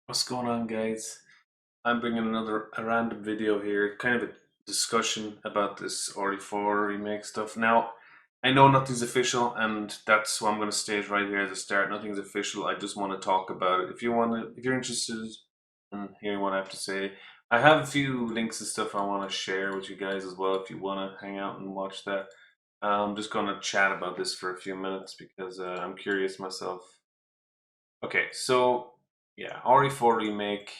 What's going on, guys? I'm bringing a random video here, kind of a discussion about this RE4 remake stuff. Now, I know nothing's official, and that's what I'm going to state right here at the start. Nothing's official. I just want to talk about it. If you're interested in hearing what I have to say, I have a few links and stuff I want to share with you guys as well. If you want to hang out and watch that, I'm just going to chat about this for a few minutes because I'm curious myself. Okay, so yeah, RE4 remake.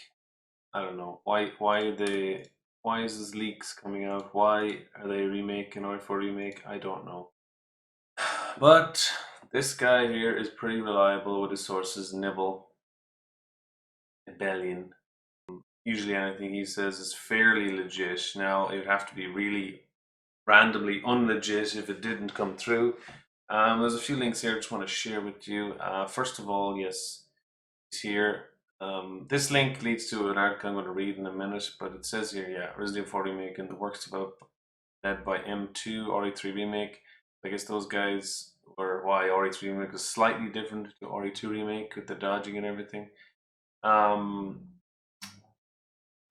I don't know why is this leaks coming out? Why are they remaking RE4 remake? I don't know. But this guy here is pretty reliable with his sources. Nibellion. Usually anything he says is fairly legit. Now it would have to be really randomly unlegit if it didn't come through. There's a few links here I just want to share with you. First of all, yes, it's here. This link leads to an article I'm going to read in a minute, but it says here, yeah, Resident Evil 4 Remake and the works developed led by M2, RE3 Remake. I guess those guys were why RE3 Remake was slightly different to RE2 Remake with the dodging and everything. Ekman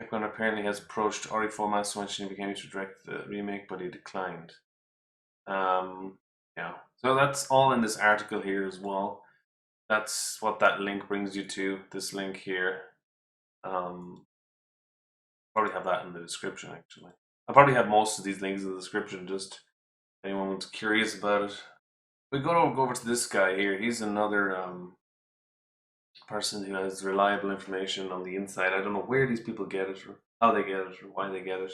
apparently has approached RE4 Master when she became to direct the remake, but he declined. Yeah, so that's all in this article here as well. That's what that link brings you to. This link here. Probably have that in the description actually. I'll probably have most of these links in the description, just if anyone's curious about it. We go over to this guy here. He's another person who has reliable information on the inside. I don't know where these people get it, or how they get it, or why they get it.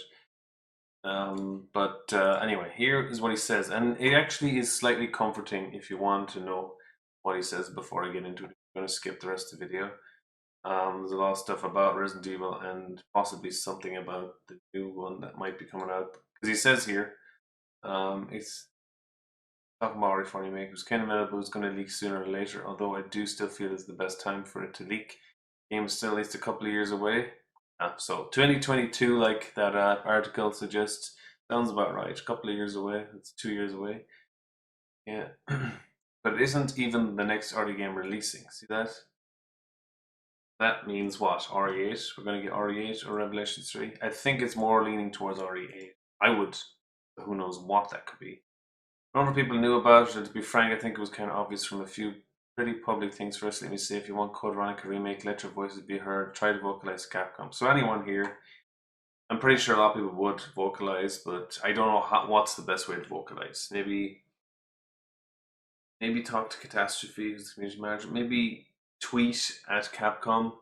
But anyway, here is what he says, and it actually is slightly comforting if you want to know what he says before I get into it. I'm going to skip the rest of the video. There's a lot of stuff about Resident Evil and possibly something about the new one that might be coming out. Because he says here, it's talking about RE4 Remake. It was kind of inevitable it was going to leak sooner or later, although I do still feel it's the best time for it to leak. The game is still at least a couple of years away. So 2022, like that article suggests, sounds about right. A couple of years away. It's 2 years away. Yeah. But it isn't even the next RD game releasing. See that? That means what? RE8? We're going to get RE8 or Revelations 3? I think it's more leaning towards RE8. I would. But who knows what that could be. A lot of people knew about it, and to be frank, I think it was kind of obvious from a few pretty public things. First, let me say, if you want Code Veronica remake, let your voices be heard, try to vocalize Capcom. So anyone here, I'm pretty sure a lot of people would vocalize, but I don't know what's the best way to vocalize. Maybe talk to Catastrophe, who's the community manager. Maybe tweet at Capcom,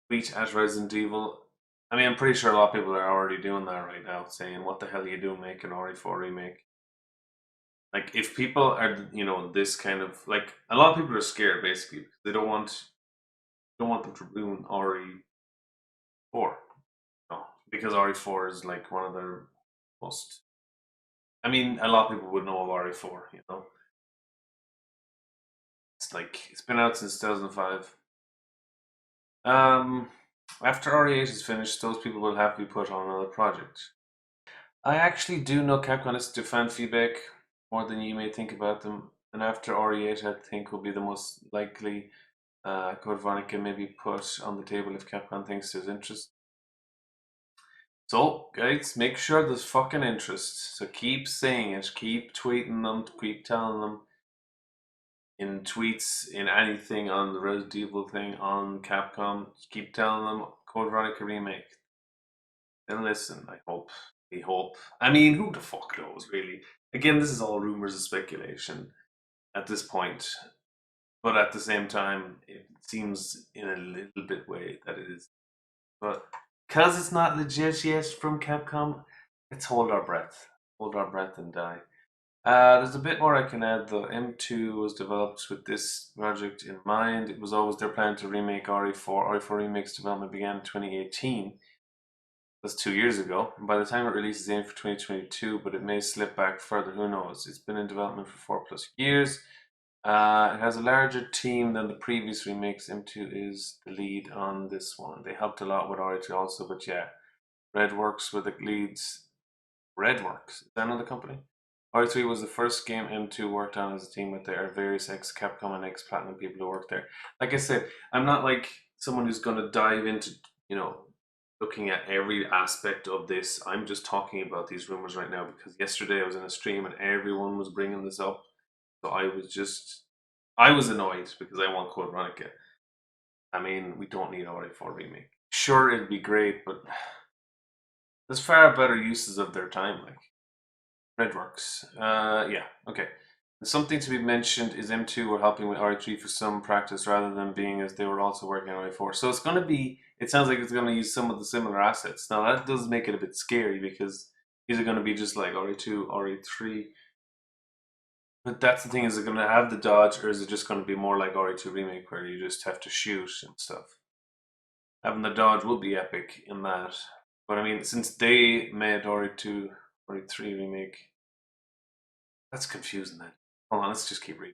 tweet at Resident Evil. I mean, I'm pretty sure a lot of people are already doing that right now, saying, "What the hell are you doing making RE4 remake?" Like, if people are, this kind of like a lot of people are scared basically because they don't want them to ruin RE4. No, because RE4 is like one of their most. I mean, a lot of people would know of RE4. It's like it's been out since 2005. Um, After RE8 is finished, those people will have to be put on another project. I actually do know Capcom listens to fan feedback more than you may think about them, and after RE8, I think will be the most likely Code Veronica may be put on the table if Capcom thinks there's interest. So, guys, make sure there's fucking interest. So keep saying it, keep tweeting them, keep telling them in tweets, in anything on the Resident Evil thing, on Capcom. Keep telling them Code Veronica remake. Then listen, I hope. We hope. I mean, who the fuck knows, really? Again, this is all rumors and speculation at this point. But at the same time, it seems in a little bit way that it is. But because it's not legit yet from Capcom, let's hold our breath. Hold our breath and die. There's a bit more I can add though. M2 was developed with this project in mind. It was always their plan to remake RE4. RE4 Remake's development began in 2018. That's 2 years ago. And by the time it releases, aimed for 2022, but it may slip back further. Who knows? It's been in development for 4+ years. It has a larger team than the previous remakes. M2 is the lead on this one. They helped a lot with RE2 also, but yeah. Redworks were the leads. Redworks? Is that another company? RE3 was the first game M2 worked on as a team with their various ex-Capcom and ex-Platinum people who worked there. Like I said, I'm not like someone who's going to dive into, you know, looking at every aspect of this. I'm just talking about these rumors right now because yesterday I was in a stream and everyone was bringing this up. So I was annoyed because I want Code Veronica. I mean, we don't need RE4 remake. Sure, it'd be great, but there's far better uses of their time, like Redworks. Yeah, okay. Something to be mentioned is M2 were helping with RE3 for some practice rather than being as they were also working on RE4. So it's going to be, it sounds like it's going to use some of the similar assets. Now that does make it a bit scary because these are going to be just like RE2, RE3. But that's the thing, is it going to have the dodge or is it just going to be more like RE2 Remake where you just have to shoot and stuff? Having the dodge would be epic in that. But I mean, since they made RE2, RE3 Remake, that's confusing then. Hold on, let's just keep reading.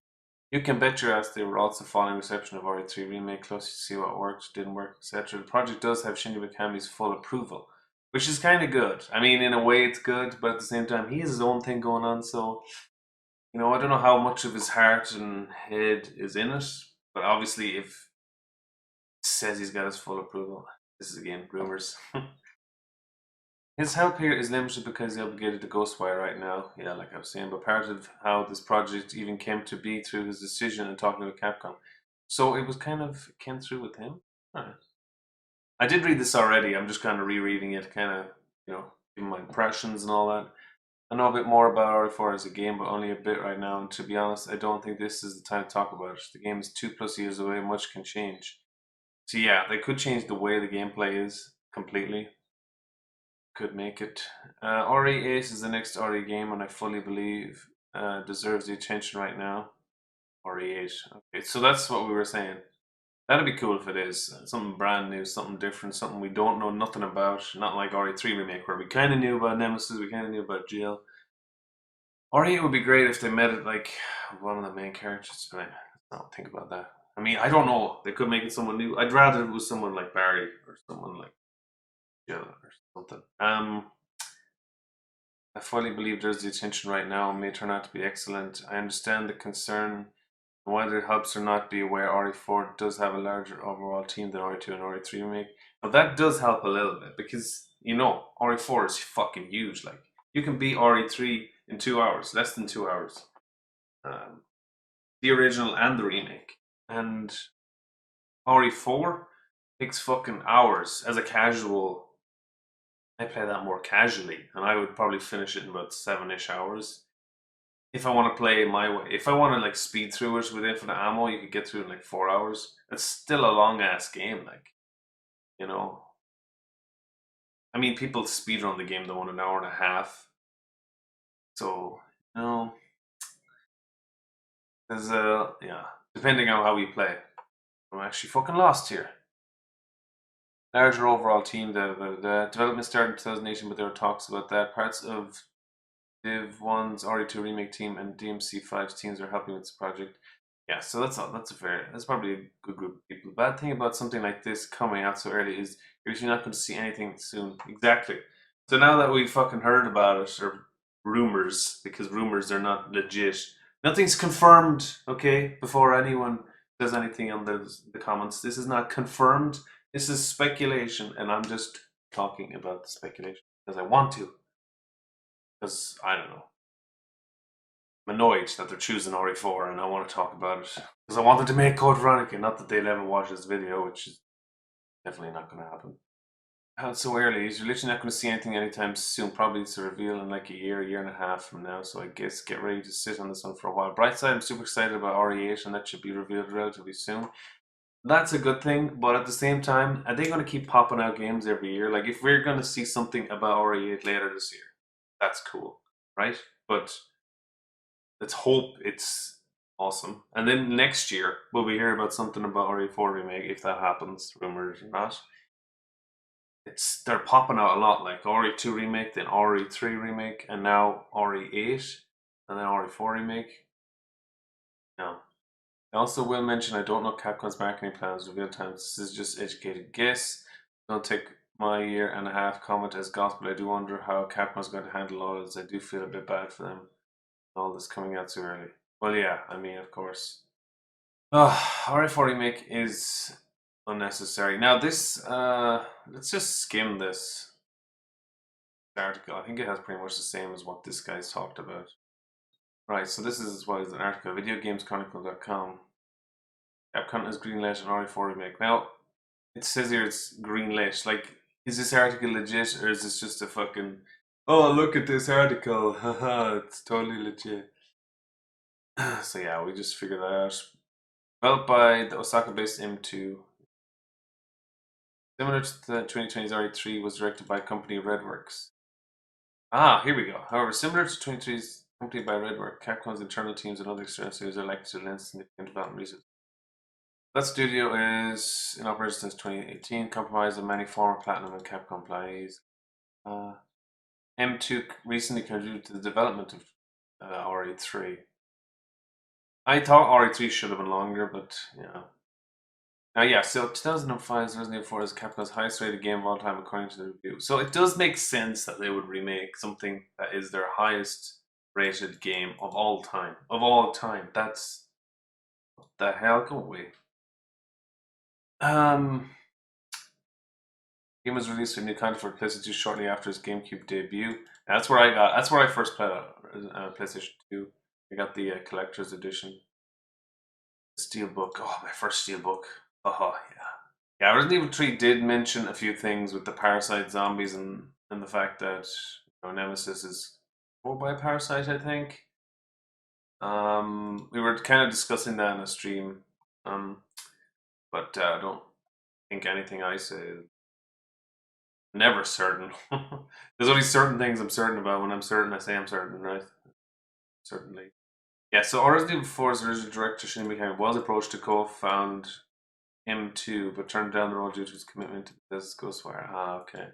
You can bet your ass they were also following reception of RE3 Remake closely to see what worked, didn't work, etc. The project does have Shinji Mikami's full approval, which is kind of good. I mean, in a way it's good, but at the same time, he has his own thing going on, so, you know, I don't know how much of his heart and head is in it, but obviously if it says he's got his full approval, this is again, rumors. His help here is limited because he's obligated to Ghostwire right now, yeah, like I was saying, but part of how this project even came to be through his decision and talking with Capcom. So it was kind of came through with him. Alright. I did read this already, I'm just kind of rereading it, kind of, you know, giving my impressions and all that. I know a bit more about RE4 as a game, but only a bit right now, and to be honest, I don't think this is the time to talk about it. The game is 2+ years away, much can change. So yeah, they could change the way the gameplay is completely. Could make it. RE8 is the next RE game, and I fully believe deserves the attention right now. RE8. Okay, so that's what we were saying. That'd be cool if it is something brand new, something different, something we don't know nothing about. Not like RE3 remake where we kind of knew about Nemesis, we kind of knew about Jill. RE8 would be great if they made it like one of the main characters. But let's not think about that. I mean, I don't know. They could make it someone new. I'd rather it was someone like Barry or someone like Jill or something. I fully believe there's the attention right now and may turn out to be excellent. I understand the concern and whether it helps or not be aware RE4 does have a larger overall team than RE2 and RE3 remake. Now that does help a little bit because, you know, RE4 is fucking huge. Like, you can beat RE3 in 2 hours, less than 2 hours. The original and the remake. And RE4 takes fucking hours as a casual. I play that more casually, and I would probably finish it in about 7-ish hours. If I want to play my way, if I want to like speed through it with infinite ammo, you could get through it in like 4 hours. It's still a long ass game, like, you know. I mean, people speedrun the game though in an hour and a half. So, you know, there's yeah, depending on how we play. I'm actually fucking lost here. Larger overall team. The development started in 2018, but there were talks about that. Parts of Div 1's RE2 remake team and DMC5's teams are helping with this project. Yeah, so that's all. That's probably a good group of people. Bad thing about something like this coming out so early is you're usually not going to see anything soon. Exactly. So now that we've fucking heard about it, or rumors, because rumors are not legit, nothing's confirmed. Okay, before anyone does anything on the comments, this is not confirmed. This is speculation, and I'm just talking about the speculation because I want to. Because I don't know. I'm annoyed that they're choosing RE4 and I want to talk about it. Because I wanted to make Code Veronica, not that they'll ever watch this video, which is definitely not going to happen. How it's so early? You're literally not going to see anything anytime soon. Probably it's a reveal in like a year and a half from now. So I guess get ready to sit on this one for a while. Bright side, I'm super excited about RE8 and that should be revealed relatively soon. That's a good thing, but at the same time, are they going to keep popping out games every year? Like, if we're going to see something about RE8 later this year, that's cool, right? But let's hope it's awesome. And then next year, will we hear about something about RE4 remake if that happens, rumors or not? They're popping out a lot, like RE2 remake, then RE3 remake, and now RE8, and then RE4 remake. No. I also will mention I don't know Capcom's marketing plans reveal times. This is just educated guess. Don't take my year and a half comment as gospel. I do wonder how Capcom's going to handle all this. I do feel a bit bad for them. All this coming out so early. Well, yeah, I mean, of course. RE4 remake is unnecessary. Now this, let's just skim this article. I think it has pretty much the same as what this guy's talked about. Right, so this is what is an article, videogameschronicle.com. Capcom has greenlit an RE4 remake. Now, it says here it's greenlit. Like, is this article legit, or is this just a fucking, oh, look at this article, haha, it's totally legit. So yeah, we just figured that out. Developed by the Osaka-based M2. Similar to the 2020's RE3, was directed by company Redworks. Ah, here we go. However, similar to 2020's company by Redworks, Capcom's internal teams and other external studios are likely to lend significant development resources. That studio is in operation since 2018, comprised of many former Platinum and Capcom employees. M2 recently contributed to the development of RE3. I thought RE3 should have been longer, but yeah. Now, yeah, so 2005's Resident Evil 4 is Capcom's highest rated game of all time according to the review. So it does make sense that they would remake something that is their highest rated game of all time. Of all time. That's... What the hell? Go away. Game was released with new content for PlayStation 2 shortly after its GameCube debut. That's where I first played PlayStation 2. I got the collector's edition. Steelbook. Oh, my first Steelbook. Oh, yeah. Yeah, Resident Evil 3 did mention a few things with the parasite zombies and the fact that Nemesis is controlled by a parasite, I think. We were kind of discussing that in a stream. But I don't think anything I say is never certain. There's only certain things I'm certain about. When I'm certain, I say I'm certain, right? Certainly. Yeah, so Resident Evil 4's original director, Shin Mikami, was approached to co-found M2, but turned down the role due to his commitment to this Ghostwire. Ah, okay.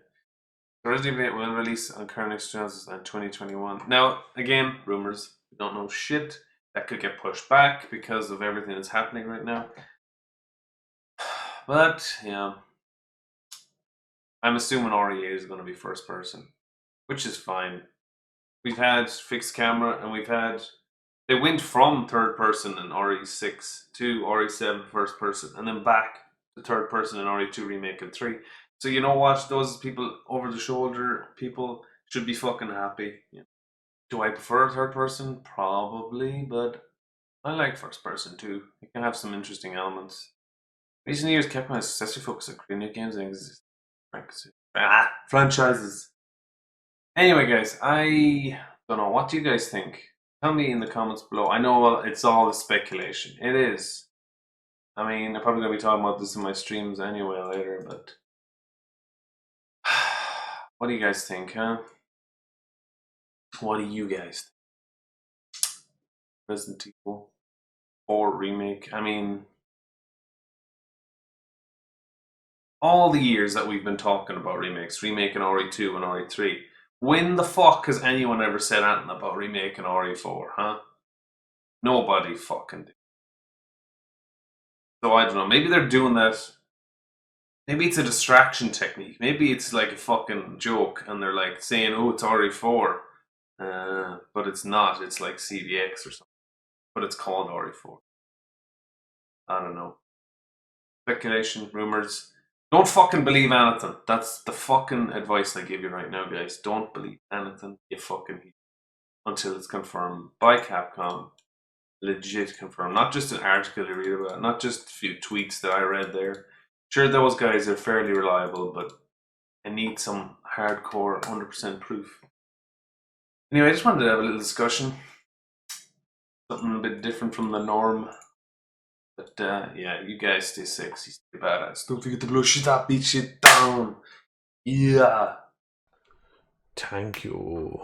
So Resident Evil 8 will release on current exchanges in 2021. Now, again, rumors. We don't know shit. That could get pushed back because of everything that's happening right now. But, yeah. I'm assuming RE8 is going to be first person, which is fine. We've had fixed camera, and they went from third person in RE6 to RE7 first person, and then back to third person in RE2 Remake and 3. So you know what? Those people over the shoulder people should be fucking happy. Yeah. Do I prefer third person? Probably, but I like first person too. It can have some interesting elements. Recent years, Capcom has successfully focused on creating new games and franchises. Anyway, guys, I don't know. What do you guys think? Tell me in the comments below. I know it's all a speculation. It is. I mean, I'm probably going to be talking about this in my streams anyway later, but... What do you guys think, huh? What do you guys think? Resident Evil 4 Remake. I mean... all the years that we've been talking about remakes, remaking RE2 and RE3, when the fuck has anyone ever said anything about remaking RE4, huh? Nobody fucking did. So I don't know, maybe they're doing that. Maybe it's a distraction technique. Maybe it's like a fucking joke and they're like saying, oh, it's RE4. But it's not, it's like CVX or something. But it's called RE4. I don't know. Speculation, rumors. Don't fucking believe anything. That's the fucking advice I give you right now, guys. Don't believe anything you fucking hear until it's confirmed by Capcom. Legit confirmed. Not just an article you read about, not just a few tweets that I read there. Sure, those guys are fairly reliable, but I need some hardcore 100% proof. Anyway, I just wanted to have a little discussion. Something a bit different from the norm. But yeah, you guys stay sexy, stay badass. Don't forget to blow shit up, beat shit down. Yeah. Thank you.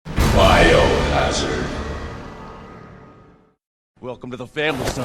Biohazard. Welcome to the family, son.